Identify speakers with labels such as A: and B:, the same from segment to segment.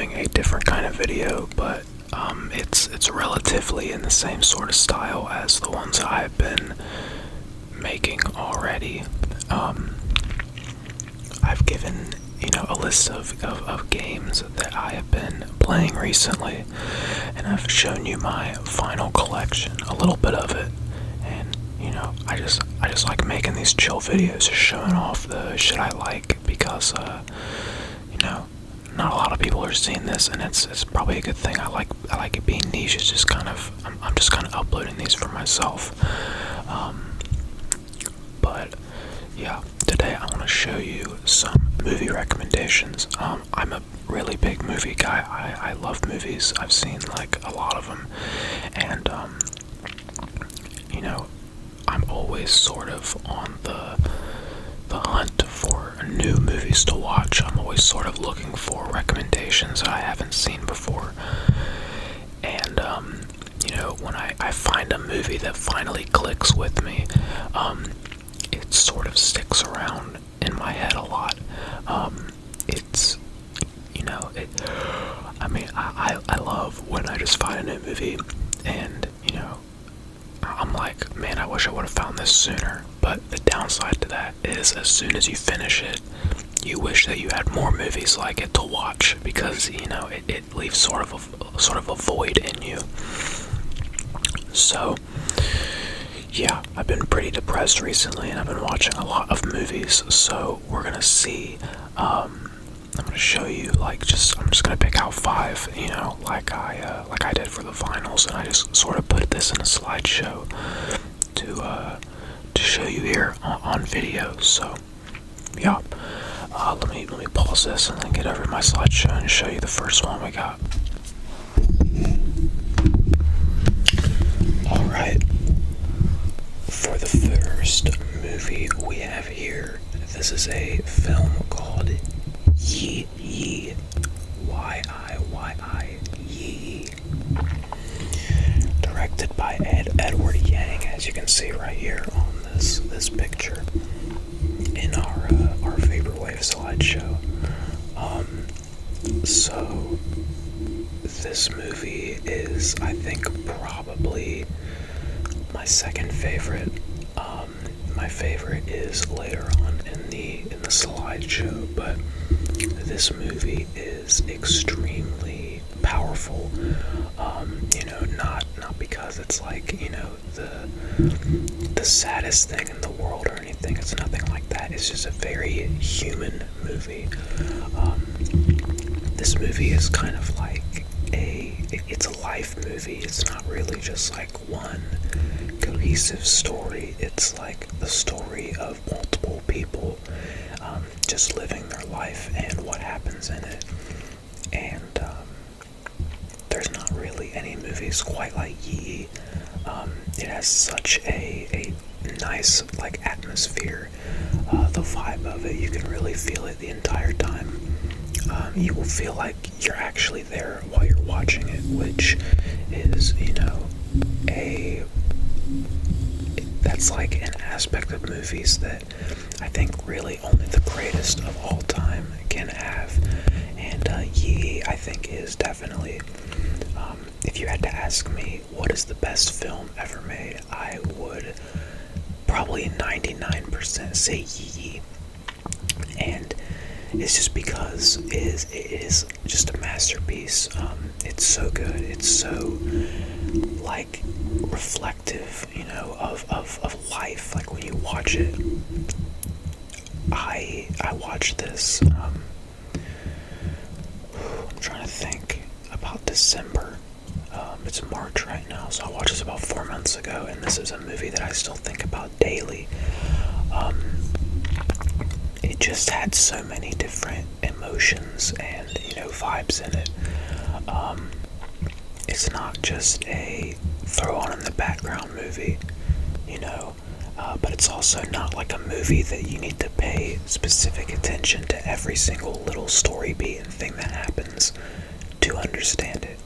A: doing a different kind of video, but it's relatively in the same sort of style as the ones I've been making already. I've given a list of games that I have been playing recently, and I've shown you my final collection, a little bit of it. And I just like making these chill videos, just showing off the shit I like, because not a lot of people are seeing this, and it's probably a good thing. I like it being niche. It's just I'm just kind of uploading these for myself. But yeah, today I want to show you some movie recommendations. I'm a really big movie guy. I love movies. I've seen like a lot of them, and I'm always sort of on the hunt for new movies to watch. I'm always sort of looking for recommendations that I haven't seen before. And when I find a movie that finally clicks with me, it sort of sticks around in my head a lot. It's I love when I just find a new movie and I'm like, man, I wish I would have found this sooner. But the downside to that is, as soon as you finish it, you wish that you had more movies like it to watch, because it leaves sort of a void in you. So yeah, I've been pretty depressed recently, and I've been watching a lot of movies. So we're gonna see. I'm gonna show you I'm just gonna pick out 5, like I did for the finals, and I just sort of put this in a slideshow to show you here on video. So yeah, let me pause this and then get over to my slideshow and show you the first one we got. All right, for the first movie we have here, this is a film called Yi Yi, Y-I-Y-I, Yi. Directed by Edward Yang, as you can see right here on this picture in our Vaporwave slideshow. So this movie is, I think, probably my second favorite. My favorite is later on in the slideshow, but this movie is extremely powerful. Not because it's like the saddest thing in the world or anything. It's nothing like that. It's just a very human movie. This movie is kind of like it's a life movie. It's not really just like one cohesive story. It's like the story of multiple people just living their life and what happens in it. And there's not really any movies quite like Yi. It has such a nice like atmosphere. The vibe of it, you can really feel it the entire time. You will feel like you're actually there while you're watching it, which is, that's like an aspect of movies that I think really only the greatest of all time can have. And Yi, I think, is definitely, if you had to ask me what is the best film ever made, I would probably 99% say Yi. And it's just because it is just a masterpiece. It's so good. It's so like reflective, of life. Like when you watch it, I watched this. I'm trying to think, about December. It's March right now, so I watched this about 4 months ago, and this is a movie that I still think about daily. It just had so many different emotions and vibes in it. It's not just a throw on in the background movie, but it's also not like a movie that you need to pay specific attention to every single little story beat and thing that happens to understand it.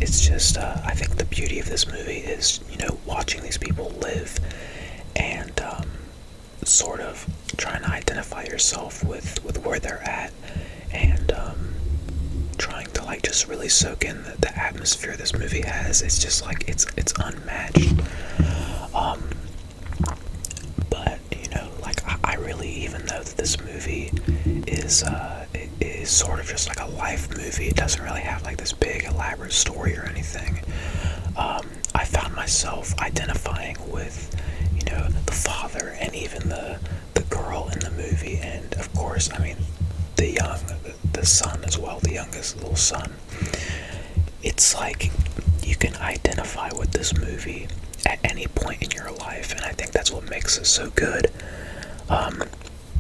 A: It's just, I think the beauty of this movie is, watching these people live and sort of trying to identify yourself with where they're at, and trying to like just really soak in the atmosphere this movie has. It's just like it's unmatched. But you know, like I really, even though that this movie is sort of just like a life movie, it doesn't really have like this big elaborate story or anything. I found myself identifying with, you know, the father and even the girl in the movie, and of course, I mean, the son as well, the youngest little son. It's like you can identify with this movie at any point in your life, and I think that's what makes it so good.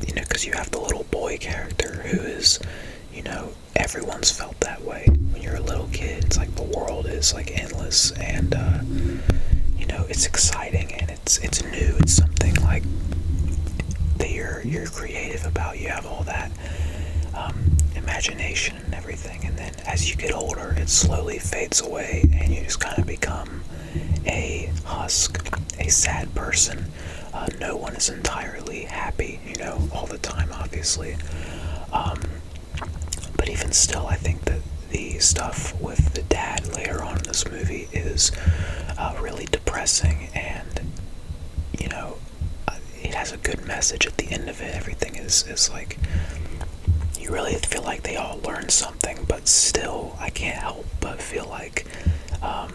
A: You know, because you have the little boy character who is, you know, everyone's felt that way when you're a little kid. It's like the world is like endless, and you know, it's exciting and it's new. It's something like that you're creative about. You have all that imagination and everything, and then as you get older, it slowly fades away, and you just kind of become a husk, a sad person. No one is entirely happy, you know, all the time, obviously. But even still, I think that the stuff with the dad later on in this movie is really depressing, and, you know, it has a good message at the end of it. Everything is like, you really feel like they all learned something, but still, I can't help but feel like I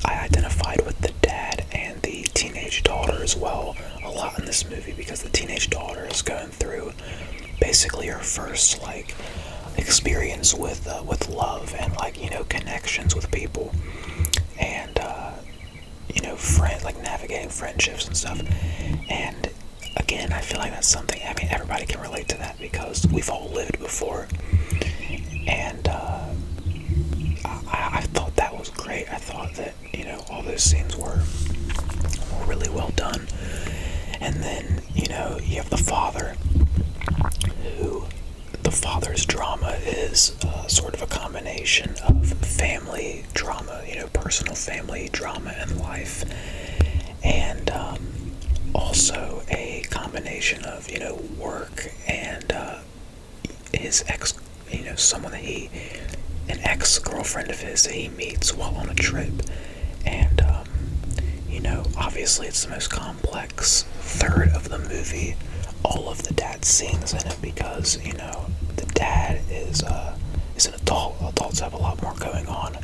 A: identified with the dad and the teenage daughter as well a lot in this movie, because the teenage daughter is going through basically her first like experience with love and like, you know, connections with people, and you know, like navigating friendships and stuff. And again, I feel like that's something, I mean, everybody can relate to that because we've all lived before, and I thought that was great. I thought that, you know, all those scenes were really well done. And then, you know, you have the father, who, the father's drama is sort of a combination of family drama, you know, personal family drama and life, and also a combination of, you know, work and his ex, you know, someone that an ex-girlfriend of his that he meets while on a trip. And you know, obviously it's the most complex third of the movie, all of the dad's scenes in it, because, you know, the dad is an adult. Adults have a lot more going on,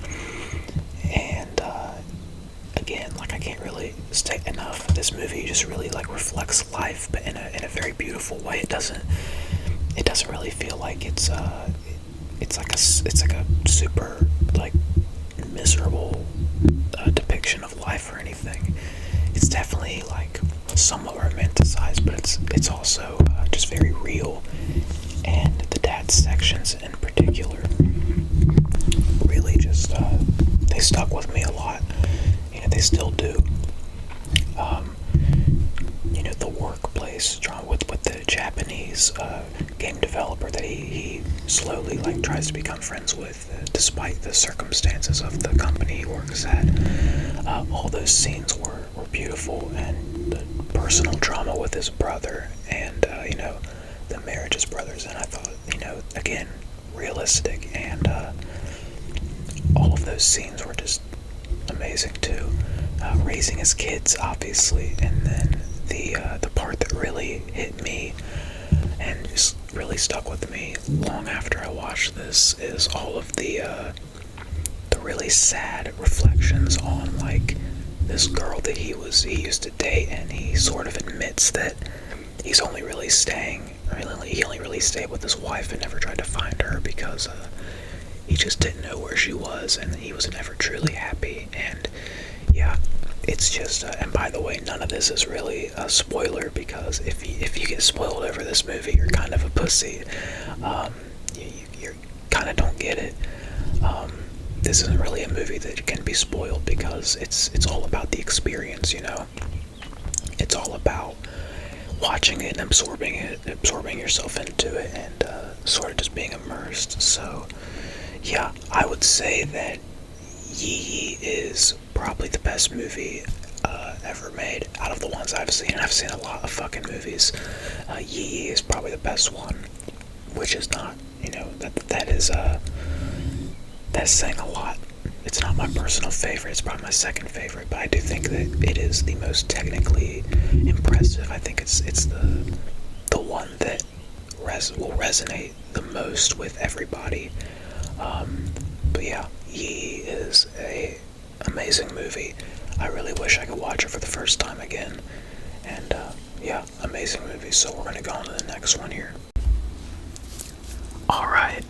A: and again, like, I can't really state enough, this movie just really like reflects life, but in a very beautiful way. It doesn't really feel like it's like a super like miserable depiction of life or anything. It's definitely like somewhat romanticized, but it's also just very real. And the dad's sections in particular really just they stuck with me a lot. You know, they still do. You know, the workplace drama with the Japanese game developer that he slowly like tries to become friends with, despite the circumstances of the company he works at. All those scenes were beautiful, and the personal drama with his brother, and you know, the marriage his brothers, and I thought, you know, again, realistic, and all of those scenes were just amazing too. Raising his kids, obviously, and then the part that really hit me and just really stuck with me long after I watched this is all of the really sad reflections on like this girl that he used to date, and he sort of admits that he's only really he only really stayed with his wife and never tried to find her because he just didn't know where she was, and he was never truly happy. And yeah, it's just and by the way, none of this is really a spoiler, because if you get spoiled over this movie, you're kind of a pussy. You kind of don't get it. This isn't really a movie that can be spoiled, because it's all about the experience, you know. It's all about watching it and absorbing yourself into it, and sort of just being immersed. So yeah, I would say that Yi is probably the best movie ever made out of the ones I've seen. I've seen a lot of fucking movies. Yi is probably the best one, which is not, you know, that is That's saying a lot. It's not my personal favorite, it's probably my second favorite, but I do think that it is the most technically impressive. I think it's the one that will resonate the most with everybody. But yeah, Yi is a amazing movie. I really wish I could watch it for the first time again. And yeah, amazing movie. So we're gonna go on to the next one here. Alright,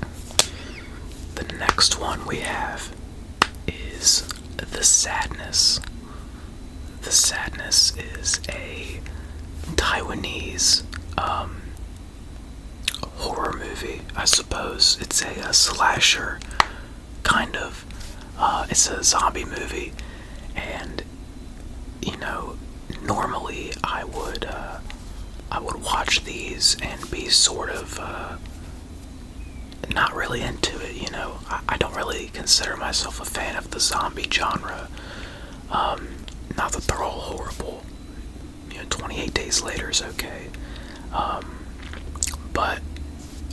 A: the next one we have is The Sadness. The Sadness is a Taiwanese horror movie, I suppose. It's a slasher, kind of. It's a zombie movie, and normally I would watch these and be sort of not really into it. I don't really consider myself a fan of the zombie genre. Not that they're all horrible. 28 Days Later is okay. But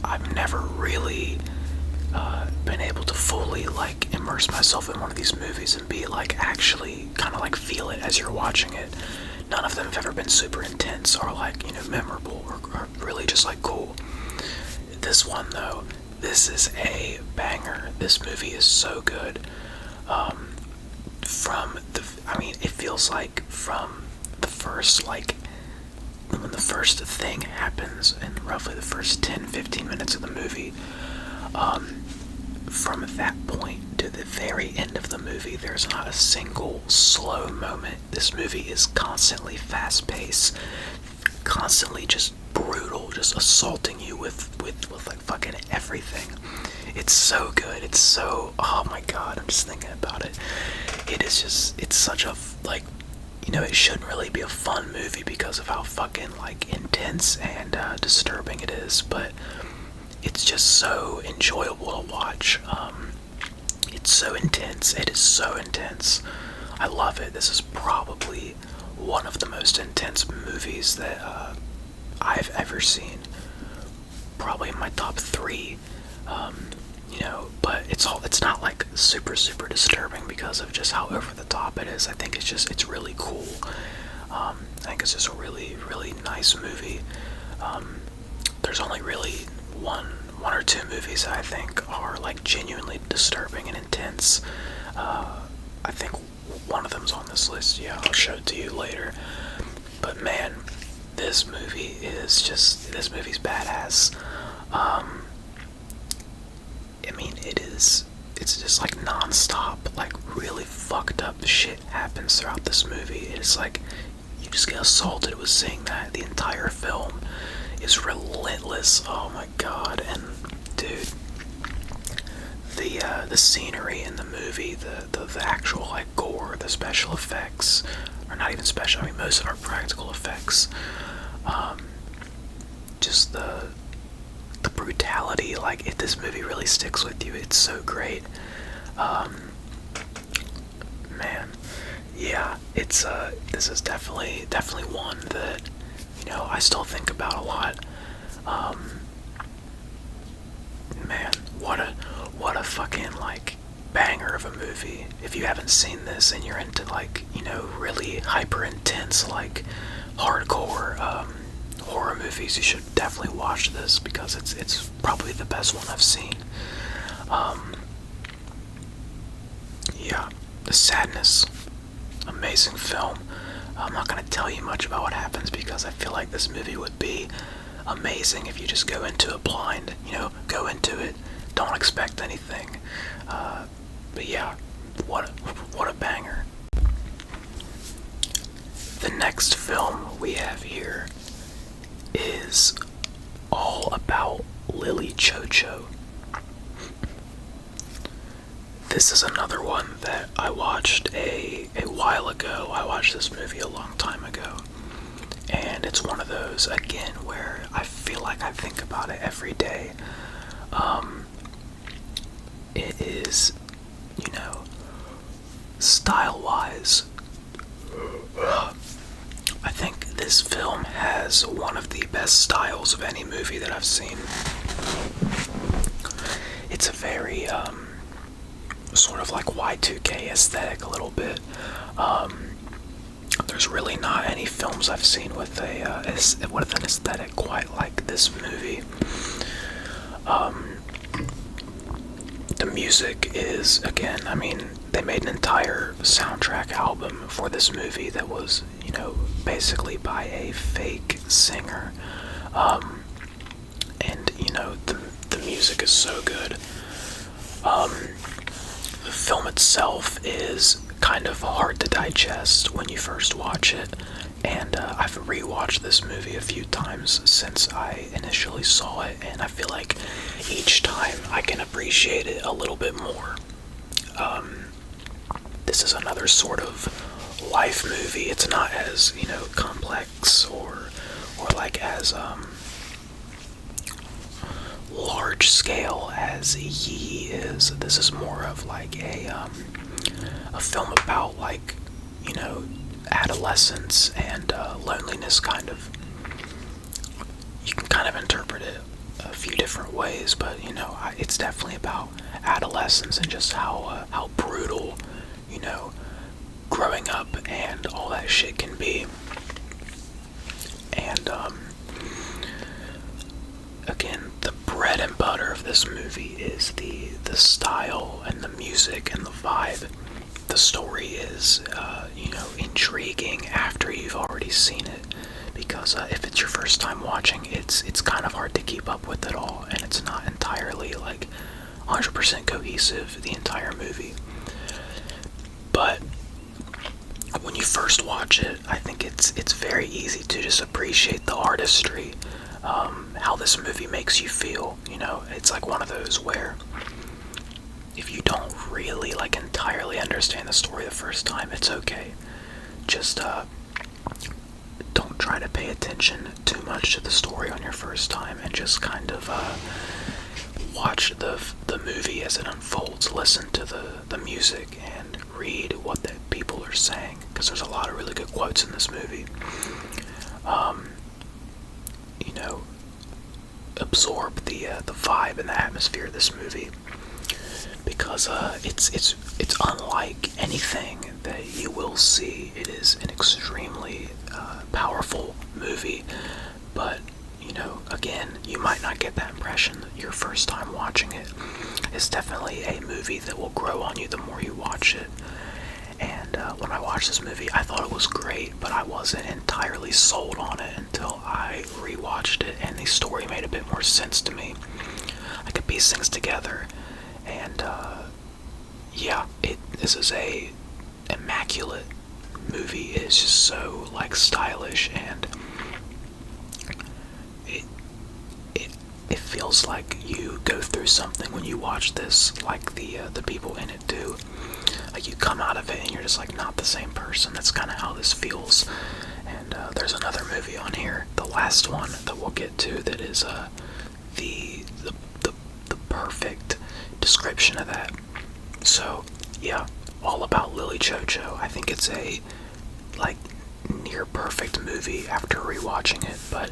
A: I've never really been able to fully immerse myself in one of these movies and be actually kind of feel it as you're watching it. None of them have ever been super intense or memorable or really just cool. This one though, this is a banger. This movie is so good. It feels like from the first when the first thing happens in roughly the first 10-15 minutes of the movie, from that point to the very end of the movie, there's not a single slow moment. This movie is constantly fast-paced, constantly just brutal, just assaulting you with fucking everything. It's so good. It's so, oh my god, I'm just thinking about it. It's such a, it shouldn't really be a fun movie because of how fucking, intense and disturbing it is, but it's just so enjoyable to watch. It's so intense. It is so intense. I love it. This is probably one of the most intense movies that I've ever seen. Probably in my top 3. But it's not super disturbing because of just how over the top it is. I think it's really cool. I think it's just a really nice movie. There's only really one or two movies that I think are genuinely disturbing and intense. I think one of them's on this list. Yeah, I'll show it to you later. But man, this movie's badass. It's just non-stop, really fucked up shit happens throughout this movie. It's you just get assaulted with seeing that. The entire film is relentless. Oh my god. And dude, the scenery in the movie, the actual gore, the special effects, or not even special, most of them are practical effects. Just the brutality, if this movie really sticks with you, it's so great. Man, yeah, this is definitely one that I still think about a lot. Man, what a fucking banger of a movie. If you haven't seen this and you're into really hyper intense hardcore horror movies, you should definitely watch this because it's probably the best one I've seen. Yeah, The Sadness, amazing film. I'm not going to tell you much about what happens because I feel like this movie would be amazing if you just go into it blind. Go into it, don't expect anything. But yeah, what a banger. The next film we have here is all about Lily Chocho. This is another one that I watched a while ago. I watched this movie a long time ago. And it's one of those, again, where I feel like I think about it every day. It is, style-wise, I think this film has one of the best styles of any movie that I've seen. It's a very, sort of like Y2K aesthetic a little bit. There's really not any films I've seen with with an aesthetic quite like this movie. The music is, again, I mean, they made an entire soundtrack album for this movie that was, basically by a fake singer. And, the music is so good. The film itself is kind of hard to digest when you first watch it, and I've rewatched this movie a few times since I initially saw it, and I feel like each time I can appreciate it a little bit more. This is another sort of life movie. It's not as, complex or like as large scale as Yi is. This is more of like a film about, like, adolescence and loneliness, kind of. You can kind of interpret it a few different ways, but it's definitely about adolescence and just how brutal, growing up and all that shit can be. And again, the bread and butter of this movie is the style and the music and the vibe. The story is, intriguing after you've already seen it, because if it's your first time watching, it's kind of hard to keep up with it all, and it's not entirely, like, 100% cohesive, the entire movie. But when you first watch it, I think it's very easy to just appreciate the artistry, how this movie makes you feel. It's like one of those where if you don't really, like, entirely understand the story the first time, it's okay. Just don't try to pay attention too much to the story on your first time, and just kind of watch the movie as it unfolds. Listen to the music and read what the people are saying, because there's a lot of really good quotes in this movie. Absorb the vibe and the atmosphere of this movie, because it's unlike anything that you will see. It is an extremely powerful movie, but again, you might not get that impression your first time watching it. It's definitely a movie that will grow on you the more you watch it. And when I watched this movie, I thought it was great, but I wasn't entirely sold on it until I rewatched it, and the story made a bit more sense to me. I could piece things together, and this is a immaculate movie. It's just so, like, stylish, and it feels like you go through something when you watch this, like the people in it do. Like, you come out of it and you're just, like, not the same person. That's kind of how this feels. And there's another movie on here, the last one that we'll get to, that is the perfect description of that. So yeah, all about Lily Chocho. I think it's a, like, near perfect movie after rewatching it, but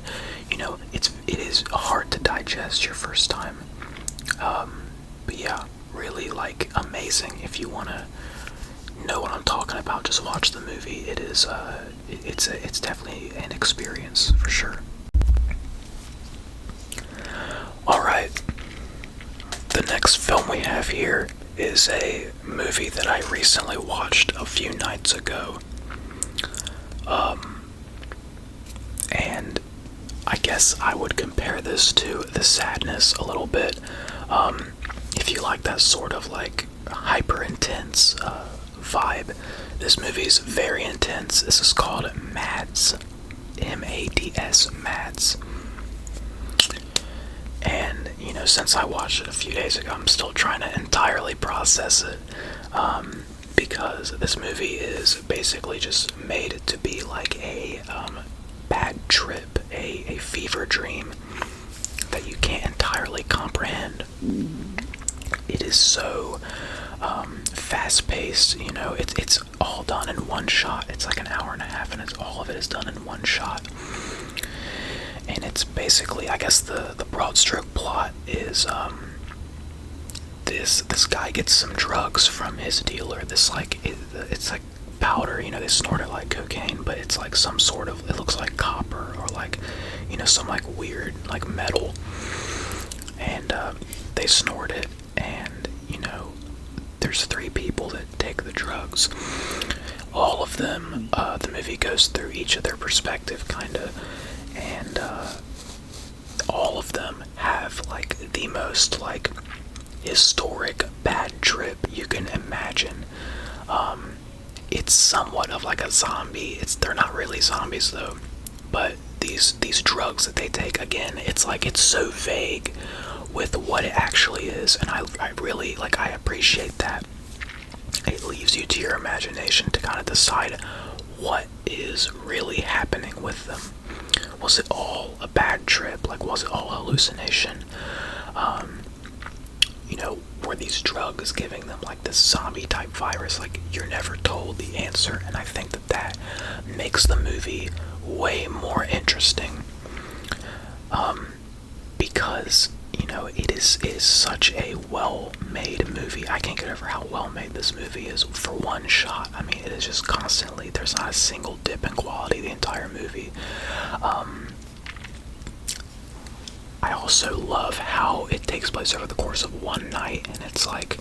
A: it is hard to digest your first time. But yeah, really, like, amazing. If you want to know what I'm talking about, just watch the movie. It is it's definitely an experience for sure. Alright, the next film we have here is a movie that I recently watched a few nights ago. And I guess I would compare this to The Sadness a little bit. If you like that sort of, like, hyper intense vibe, this movie is very intense. This is called Mads, M-A-D-S, Mads. And since I watched it a few days ago, I'm still trying to entirely process it, because this movie is basically just made to be like a bad trip, a fever dream that you can't entirely comprehend. It is so fast-paced. It's all done in one shot. It's like an hour and a half, and all of it is done in one shot. And it's basically, I guess the broad stroke plot is this guy gets some drugs from his dealer. It's like powder, they snort it like cocaine, but it's like some sort of, it looks like copper or like, some like weird like metal. And they snort it, and there's 3 people that take the drugs. All of them, the movie goes through each of their perspective, kind of, and all of them have like the most like historic bad trip you can imagine. It's somewhat of like a zombie. They're not really zombies though, but these drugs that they take, again, it's like it's so vague with what it actually is, and I really like, I appreciate that. It leaves you to your imagination to kind of decide what is really happening with them. Was it all a bad trip? Like, was it all hallucination? Were these drugs giving them like this zombie type virus? Like, you're never told the answer, and I think that makes the movie way more interesting. Because it is such a well-made movie. I can't get over how well-made this movie is for one shot. I mean, it is just constantly, there's not a single dip in quality the entire movie. I also love how it takes place over the course of one night, and it's like,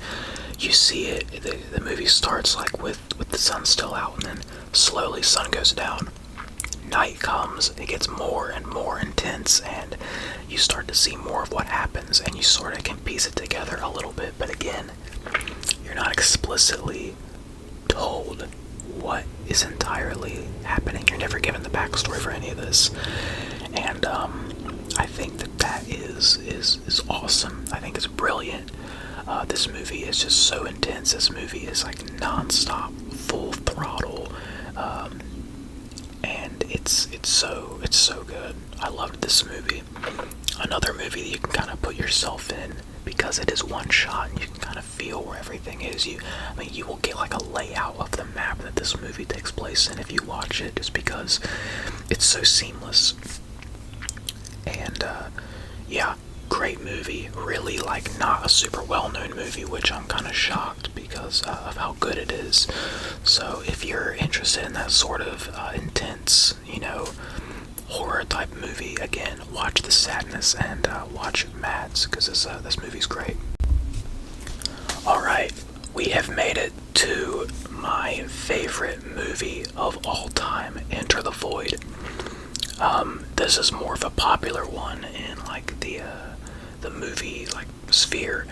A: you see it, the movie starts like with the sun still out, and then slowly sun goes down. Night comes, it gets more and more intense, and you start to see more of what happens, and you sort of can piece it together a little bit, but again, you're not explicitly told what is entirely happening. You're never given the backstory for any of this, and I think that is awesome. I think it's brilliant. This movie is just so intense. This movie is like non-stop, full throttle, and it's so good. I loved this movie. Another movie that you can kind of put yourself in, because it is one shot and you can kind of feel where everything is. You will get like a layout of the map that this movie takes place in if you watch it, just because it's so seamless. And yeah, great movie. Really, like, not a super well-known movie, which I'm kind of shocked because of how good it is. So if you're interested in that sort of intense, horror type movie, again, watch The Sadness and watch Mads, because this movie's great. Alright, we have made it to my favorite movie of all time, Enter the Void. This is more of a popular one in like the movie like sphere.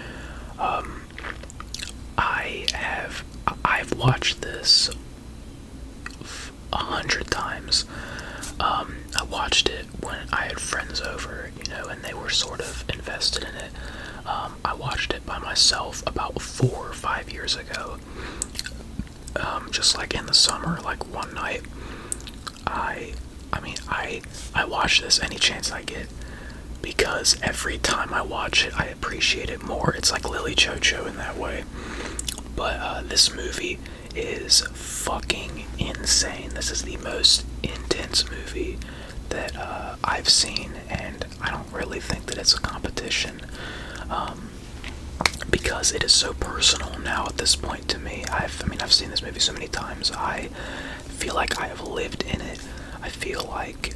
A: I've watched this 100 times. I watched it when I had friends over, and they were sort of invested in it. I watched it by myself about 4 or 5 years ago. Just like in the summer, like one night. I watch this any chance I get, because every time I watch it, I appreciate it more. It's like Lily Chocho in that way. But this movie is fucking insane. This is the most intense movie that I've seen, and I don't really think that it's a competition, because it is so personal now at this point to me. I've seen this movie so many times. I feel like I have lived in it. I feel like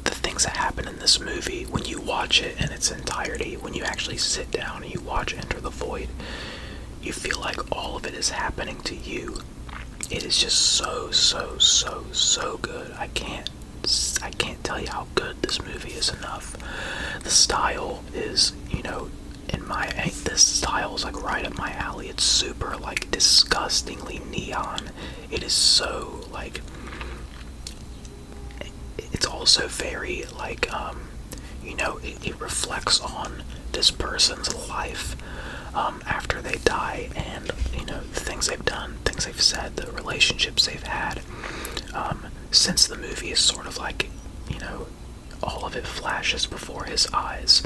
A: the things that happen in this movie, when you watch it in its entirety, when you actually sit down and you watch Enter the Void, you feel like all of it is happening to you. It is just so good. I can't tell you how good this movie is enough. The style is, this style is like right up my alley. It's super like disgustingly neon. It is so like, it's also very like, it reflects on this person's life after they die, and the things they've done, things they've said, the relationships they've had, since the movie is sort of like, all of it flashes before his eyes,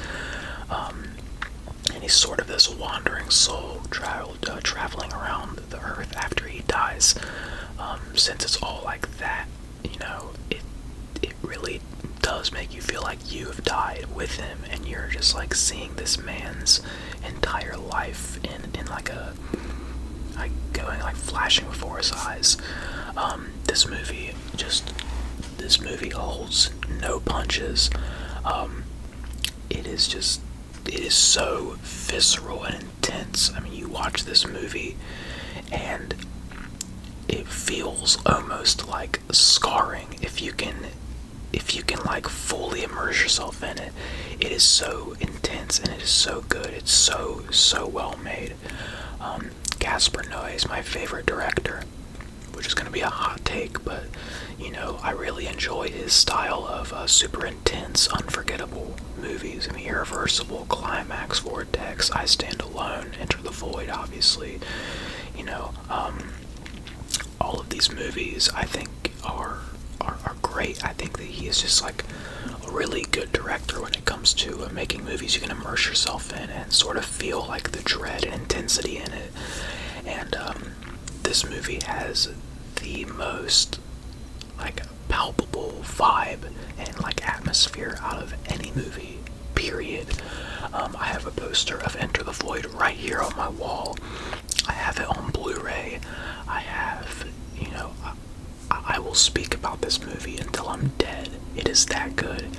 A: and he's sort of this wandering soul traveling around the earth after he dies. Since it's all like that, it really does make you feel like you have died with him, and you're just like seeing this man's entire life in like a like going like flashing before his eyes. This movie holds no punches. It is so visceral and intense. I mean, you watch this movie and it feels almost like scarring if you can like fully immerse yourself in it. It is so intense and it is so good. It's so well made. Gaspar Noé is my favorite director, which is going to be a hot take, but I really enjoy his style of super intense, unforgettable movies. I mean, Irreversible, Climax, Vortex, I Stand Alone, Enter the Void, obviously. All of these movies I think are great. I think that he is just like a really good director when it comes to making movies you can immerse yourself in and sort of feel like the dread and intensity in it. And this movie has the most like palpable vibe and like atmosphere out of any movie, period. I have a poster of Enter the Void right here on my wall. I have it on Blu-ray. I have, I will speak about this movie until I'm dead. It is that good.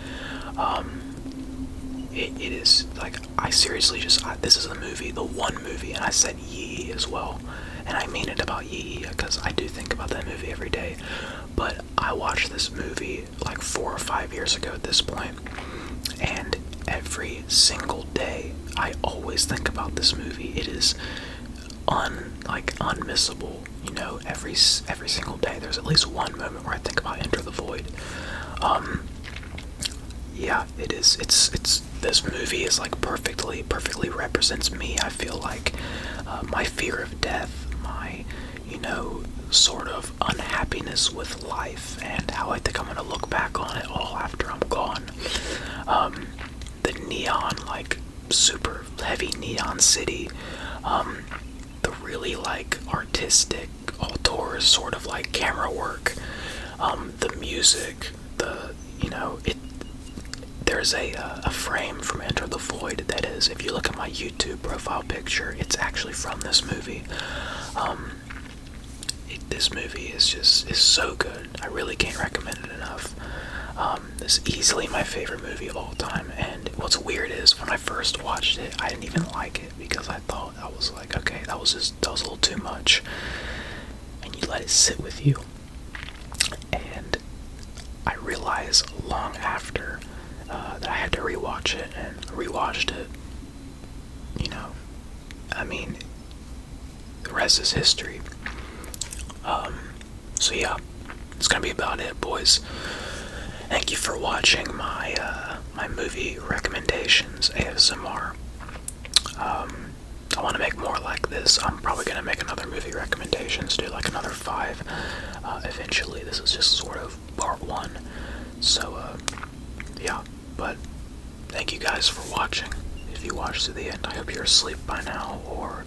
A: It is like, I seriously this is the movie, the one movie, and I said Yee as well, and I mean it about Yee because I do think about that movie every day. But I watched this movie like 4 or 5 years ago at this point, and every single day I always think about this movie. It is unmissable. Every single day there's at least one moment where I think about Enter the Void. Yeah, it is. It's this movie is like perfectly represents me. I feel like my fear of death, my sort of unhappiness with life, and how I think I'm gonna look back on it all after I'm gone. The neon, like super heavy neon city, the really like artistic auteur sort of like camera work, the music, there's a frame from Enter the Void that is, if you look at my YouTube profile picture, it's actually from this movie. This movie is so good. I really can't recommend it enough. This is easily my favorite movie of all time, and what's weird is when I first watched it, I didn't even like it because I thought, I was like, okay, that was a little too much. And you let it sit with you. And I realized long after that I had to rewatch it, and rewatched it. I mean, the rest is history. So yeah, it's gonna be about it, boys. Thank you for watching my movie recommendations ASMR. I want to make more like this. I'm probably gonna make another movie recommendations, do like another 5 eventually. This is just sort of part 1. So yeah, but thank you guys for watching. If you watched to the end, I hope you're asleep by now, or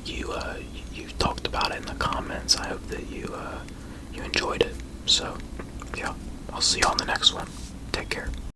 A: you talked about it in the comments. I hope that you enjoyed it. So yeah, I'll see you on the next one. Take care.